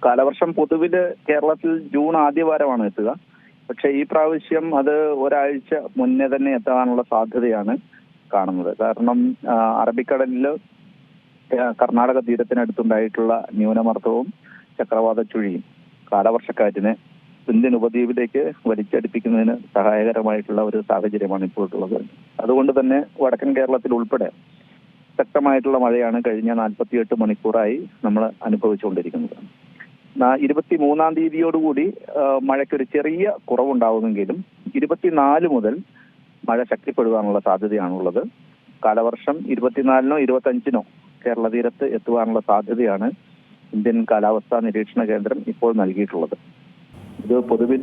കാലവർഷം പൊതുവിൽ കേരളത്തിൽ ജൂൺ ആദ്യവാരമാണ് എത്തുക. പക്ഷെ ഈ പ്രാവശ്യം അത് ഒരാഴ്ച മുന്നേ തന്നെ എത്താനുള്ള സാധ്യതയാണ് കാണുന്നത്. കാരണം അറബിക്കടലിൽ കർണാടക തീരത്തിനടുത്തുണ്ടായിട്ടുള്ള ന്യൂനമർദ്ദവും ചക്രവാത ചുഴിയും കാലവർഷക്കാറ്റിനെ ഇന്ത്യൻ ഉപദ്വീപിലേക്ക് വലിച്ചടിപ്പിക്കുന്നതിന് സഹായകരമായിട്ടുള്ള ഒരു സാഹചര്യമാണ് ഇപ്പോഴുള്ളത്. അതുകൊണ്ട് തന്നെ വടക്കൻ കേരളത്തിൽ ഉൾപ്പെടെ ശക്തമായിട്ടുള്ള മഴയാണ് കഴിഞ്ഞ 48 മണിക്കൂറായി നമ്മൾ അനുഭവിച്ചുകൊണ്ടിരിക്കുന്നത്. 23 തീയതിയോടുകൂടി മഴയ്ക്കൊരു ചെറിയ കുറവുണ്ടാവുമെങ്കിലും 24 മുതൽ മഴ ശക്തിപ്പെടുവാനുള്ള സാധ്യതയാണുള്ളത്. കാലവർഷം 24-നോ 25-നോ കേരള തീരത്ത് എത്തുവാനുള്ള സാധ്യതയാണ് ഇന്ത്യൻ കാലാവസ്ഥാ നിരീക്ഷണ കേന്ദ്രം ഇപ്പോൾ നൽകിയിട്ടുള്ളത്. ഇത് പൊതുവിൽ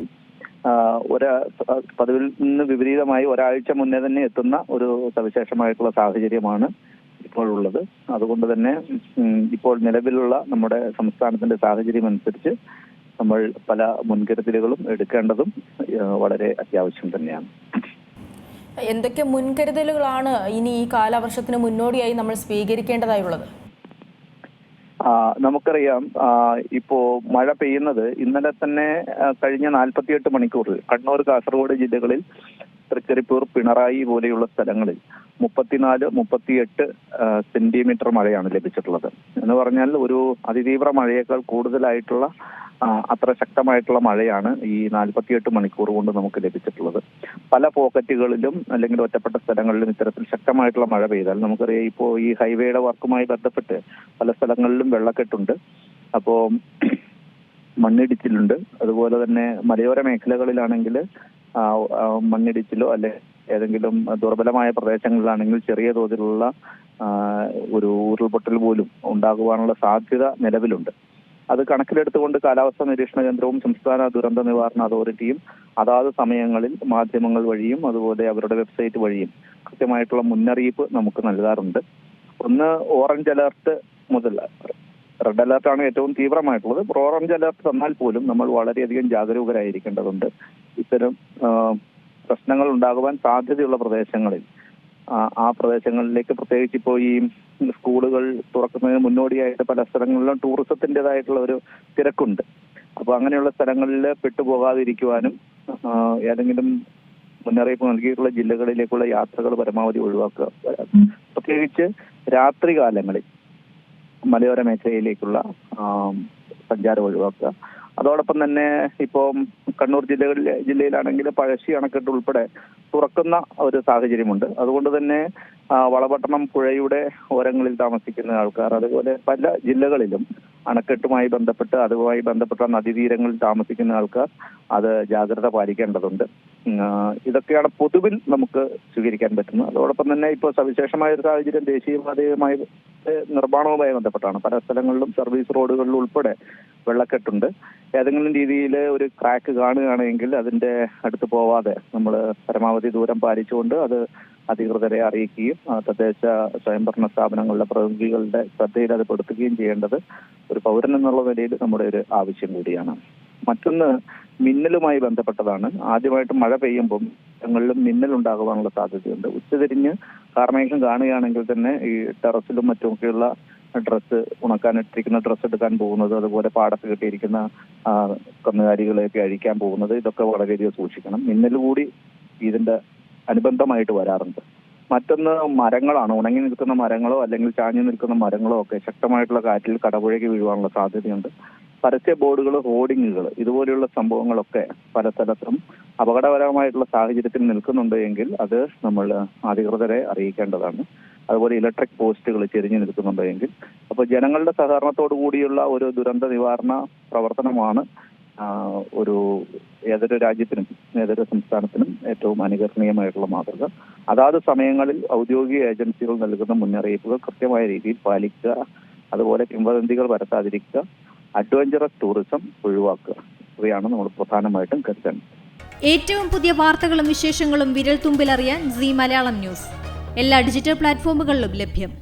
നിന്ന് വിപരീതമായി ഒരാഴ്ച മുന്നേ തന്നെ എത്തുന്ന ഒരു സവിശേഷമായിട്ടുള്ള സാഹചര്യമാണ് ഇപ്പോഴുള്ളത്. അതുകൊണ്ട് തന്നെ ഇപ്പോൾ നിലവിലുള്ള നമ്മുടെ സംസ്ഥാനത്തിന്റെ സാഹചര്യം അനുസരിച്ച് നമ്മൾ പല മുൻകരുതലുകളും എടുക്കേണ്ടതും വളരെ അത്യാവശ്യം തന്നെയാണ്. എന്തൊക്കെ മുൻകരുതലുകളാണ് ഇനി ഈ കാലവർഷത്തിന് മുന്നോടിയായി നമ്മൾ സ്വീകരിക്കേണ്ടതായുള്ളത്? നമുക്കറിയാം, ഇപ്പോ മഴ പെയ്യുന്നത് ഇന്നലെ തന്നെ കഴിഞ്ഞ 48 മണിക്കൂറിൽ കണ്ണൂർ, കാസർഗോഡ് ജില്ലകളിൽ തൃക്കരിപ്പൂർ, പിണറായി പോലെയുള്ള സ്ഥലങ്ങളിൽ 34-38 സെന്റിമീറ്റർ മഴയാണ് ലഭിച്ചിട്ടുള്ളത്. എന്ന് പറഞ്ഞാൽ ഒരു അതിതീവ്ര മഴയേക്കാൾ കൂടുതലായിട്ടുള്ള അത്ര ശക്തമായിട്ടുള്ള മഴയാണ് ഈ 48 മണിക്കൂർ കൊണ്ട് നമുക്ക് ലഭിച്ചിട്ടുള്ളത്. പല പോക്കറ്റുകളിലും അല്ലെങ്കിൽ ഒറ്റപ്പെട്ട സ്ഥലങ്ങളിലും ഇത്തരത്തിൽ ശക്തമായിട്ടുള്ള മഴ പെയ്താൽ നമുക്കറിയാം, ഇപ്പോൾ ഈ ഹൈവേയുടെ വർക്കുമായി ബന്ധപ്പെട്ട് പല സ്ഥലങ്ങളിലും വെള്ളക്കെട്ടുണ്ട്. അപ്പോൾ മണ്ണിടിച്ചിലുണ്ട്. അതുപോലെ തന്നെ മലയോര മേഖലകളിലാണെങ്കിൽ മണ്ണിടിച്ചിലോ അല്ലെ ഏതെങ്കിലും ദുർബലമായ പ്രദേശങ്ങളിലാണെങ്കിൽ ചെറിയ തോതിലുള്ള ഒരു ഉരുൾപൊട്ടൽ പോലും ഉണ്ടാകുവാനുള്ള സാധ്യത നിലവിലുണ്ട്. അത് കണക്കിലെടുത്തുകൊണ്ട് കാലാവസ്ഥാ നിരീക്ഷണ കേന്ദ്രവും സംസ്ഥാന ദുരന്ത നിവാരണ അതോറിറ്റിയും അതാത് സമയങ്ങളിൽ മാധ്യമങ്ങൾ വഴിയും അതുപോലെ അവരുടെ വെബ്സൈറ്റ് വഴിയും കൃത്യമായിട്ടുള്ള മുന്നറിയിപ്പ് നമുക്ക് നൽകാറുണ്ട്. ഒന്ന്, ഓറഞ്ച് അലർട്ട് മുതൽ റെഡ് അലർട്ടാണ് ഏറ്റവും തീവ്രമായിട്ടുള്ളത്. ഓറഞ്ച് അലർട്ട് തന്നാൽ പോലും നമ്മൾ വളരെയധികം ജാഗരൂകരായിരിക്കേണ്ടതുണ്ട്. ഇത്തരം പ്രശ്നങ്ങൾ ഉണ്ടാകുവാൻ സാധ്യതയുള്ള പ്രദേശങ്ങളിൽ ആ പ്രദേശങ്ങളിലേക്ക്, പ്രത്യേകിച്ച് ഇപ്പോൾ ഈ സ്കൂളുകൾ തുറക്കുന്നതിന് മുന്നോടിയായിട്ട് പല സ്ഥലങ്ങളിലും ടൂറിസത്തിൻ്റെതായിട്ടുള്ള ഒരു തിരക്കുണ്ട്. അപ്പോൾ അങ്ങനെയുള്ള സ്ഥലങ്ങളിൽ പെട്ടുപോകാതിരിക്കുവാനും ഏതെങ്കിലും മുന്നറിയിപ്പ് നൽകിയിട്ടുള്ള ജില്ലകളിലേക്കുള്ള യാത്രകൾ പരമാവധി ഒഴിവാക്കുക. പ്രത്യേകിച്ച് രാത്രി കാലങ്ങളിൽ മലയോര മേഖലയിലേക്കുള്ള സഞ്ചാരം ഒഴിവാക്കുക. അതോടൊപ്പം തന്നെ ഇപ്പോൾ കണ്ണൂർ ജില്ലയിലാണെങ്കിൽ പഴശ്ശി അണക്കെട്ട് ഉൾപ്പെടെ തുറക്കുന്ന ഒരു സാഹചര്യമുണ്ട്. അതുകൊണ്ട് തന്നെ വളപട്ടണം പുഴയുടെ ഓരങ്ങളിൽ താമസിക്കുന്ന ആൾക്കാർ, അതുപോലെ പല ജില്ലകളിലും അണക്കെട്ടുമായി ബന്ധപ്പെട്ട് അതുമായി ബന്ധപ്പെട്ട നദീതീരങ്ങളിൽ താമസിക്കുന്ന ആൾക്കാർ അത് ജാഗ്രത പാലിക്കേണ്ടതുണ്ട്. ഇതൊക്കെയാണ് പൊതുവിൽ നമുക്ക് സ്വീകരിക്കാൻ പറ്റുന്നത്. അതോടൊപ്പം തന്നെ ഇപ്പോൾ സവിശേഷമായ ഒരു സാഹചര്യം ദേശീയപാതയുമായി നിർമ്മാണവുമായി ബന്ധപ്പെട്ടാണ്. പല സ്ഥലങ്ങളിലും സർവീസ് റോഡുകളിൽ ഉൾപ്പെടെ വെള്ളക്കെട്ടുണ്ട്. ഏതെങ്കിലും രീതിയിൽ ഒരു ക്രാക്ക് കാണുകയാണെങ്കിൽ അതിന്റെ അടുത്ത് പോവാതെ നമ്മൾ പരമാവധി ദൂരം പാലിച്ചുകൊണ്ട് അത് അധികൃതരെ അറിയിക്കുകയും തദ്ദേശ സ്വയംഭരണ സ്ഥാപനങ്ങളുടെ പ്രതിനിധികളുടെ ശ്രദ്ധയിൽ അത് പെടുത്തുകയും ചെയ്യേണ്ടത് ഒരു പൗരൻ എന്നുള്ള നിലയിൽ നമ്മുടെ ഒരു ആവശ്യം കൂടിയാണ്. മറ്റൊന്ന്, മിന്നലുമായി ബന്ധപ്പെട്ടതാണ്. ആദ്യമായിട്ട് മഴ പെയ്യുമ്പം ഞങ്ങളിലും മിന്നൽ ഉണ്ടാകുവാനുള്ള സാധ്യതയുണ്ട്. ഉച്ചതിരിഞ്ഞ് കാർമേഘം കാണുകയാണെങ്കിൽ തന്നെ ഈ ടെറസിലും മറ്റുമൊക്കെയുള്ള ഡ്രസ്സ്, ഉണക്കാനിട്ടിരിക്കുന്ന ഡ്രസ്സ് എടുക്കാൻ പോകുന്നത്, അതുപോലെ പാടത്ത് കെട്ടിയിരിക്കുന്ന കന്നുകാലികളെയൊക്കെ അഴിക്കാൻ പോകുന്നത്, ഇതൊക്കെ വളരെയധികം സൂക്ഷിക്കണം. മിന്നൽ കൂടി ഇതിന്റെ അനുബന്ധമായിട്ട് വരാറുണ്ട്. മറ്റൊന്ന് മരങ്ങളാണ്. ഉണങ്ങി നിൽക്കുന്ന മരങ്ങളോ അല്ലെങ്കിൽ ചാഞ്ഞു നിൽക്കുന്ന മരങ്ങളോ ഒക്കെ ശക്തമായിട്ടുള്ള കാറ്റിൽ കടപുഴകി വീഴുവാനുള്ള സാധ്യതയുണ്ട്. പരസ്യ ബോർഡുകൾ, ഹോർഡിങ്ങുകൾ, ഇതുപോലെയുള്ള സംഭവങ്ങളൊക്കെ പല സ്ഥലത്തും അപകടകരമായിട്ടുള്ള സാഹചര്യത്തിൽ നിൽക്കുന്നുണ്ട് എങ്കിൽ അത് നമ്മൾ അധികൃതരെ അറിയിക്കേണ്ടതാണ്. അതുപോലെ ഇലക്ട്രിക് പോസ്റ്റുകൾ ചെരിഞ്ഞു നിൽക്കുന്നുണ്ട് എങ്കിൽ. അപ്പോൾ ജനങ്ങളുടെ സഹകരണത്തോടു കൂടിയുള്ള ഒരു ദുരന്ത നിവാരണ പ്രവർത്തനമാണ് ഏതൊരു രാജ്യത്തിനും ഏതൊരു സംസ്ഥാനത്തിനും ഏറ്റവും അനുകരണീയമായിട്ടുള്ള മാതൃക. അതാത് സമയങ്ങളിൽ ഔദ്യോഗിക ഏജൻസികൾ നൽകുന്ന മുന്നറിയിപ്പുകൾ കൃത്യമായ രീതിയിൽ പാലിക്കുക. അതുപോലെ കിംവദന്തികൾ പരത്താതിരിക്കുക. അഡ്വഞ്ചറസ് ടൂറിസം ഒഴിവാക്കുക. ഇവയാണ് നമ്മൾ പ്രധാനമായിട്ടും കരുതേണ്ടത്. ഏറ്റവും പുതിയ വാർത്തകളും വിശേഷങ്ങളും വിരൽ തുമ്പിലറിയാൻ സീ മലയാളം ന്യൂസ് എല്ലാ ഡിജിറ്റൽ പ്ലാറ്റ്ഫോമുകളിലും ലഭ്യം.